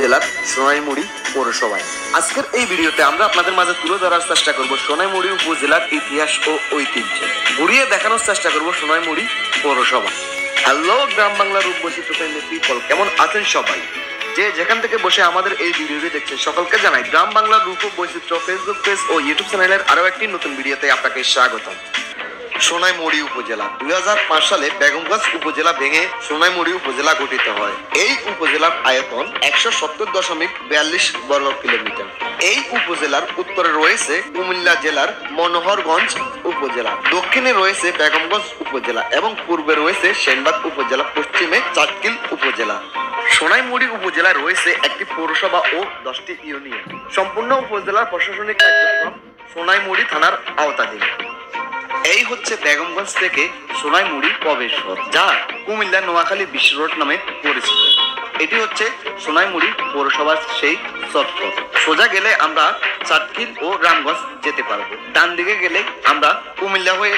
উপজেলার সোনাইমুড়ি পৌরসভায়। আজকের এই ভিডিওতে আমরা আপনাদের মাঝে তুলে ধরার চেষ্টা করব সোনাইমুড়ি উপজেলার ইতিহাস ও ঐতিহ্য, ঘুরিয়ে দেখানোর চেষ্টা করব সোনাইমুড়ি পৌরসভা। হ্যালো গ্রাম বাংলার রূপবৈচিত্র্য প্রেমী পিপল, কেমন আছেন সবাই? যে যেখান থেকে বসে আমাদের এই ভিডিওটি দেখছেন সকলকে জানাই গ্রাম বাংলার রূপ বৈচিত্র্য ফেসবুক পেজ ও ইউটিউব চ্যানেলের আরো একটি নতুন ভিডিওতে আপনাকে স্বাগতম। সোনাইমুড়ি উপজেলা 2005 সালে বেগমগঞ্জ উপজেলা ভেঙে সোনাইমুড়ি উপজেলা গঠিত হয়। এই উপজেলার আয়তন 170.42 বর্গ কিলোমিটার। এই উপজেলার উত্তরে রয়েছে কুমিল্লা জেলার মনোহরগঞ্জ উপজেলা, দক্ষিণে রয়েছে বেগমগঞ্জ উপজেলা এবং পূর্বে রয়েছে সেনবাগ উপজেলা, পশ্চিমে চাটকিল উপজেলা। সোনাইমুড়ি উপজেলায় রয়েছে একটি পৌরসভা ও 10টি ইউনিয়ন। সম্পূর্ণ উপজেলার প্রশাসনিক কার্যক্রম সোনাইমুড়ি থানার আওতাধীন। এই হচ্ছে বেগমগঞ্জ থেকে সোনাইমুড়ি প্রবেশ পথ, যা কুমিল্লা নোয়াখালী বিশ্ব রোড নামে পরিচিত। এটি হচ্ছে সোনাইমুড়ি পৌরসভার সেই চত্বর। সোজা গেলে আমরা চাটকিল ও রামগঞ্জ যেতে পারবো, ডান দিকে গেলে আমরা কুমিল্লা হয়ে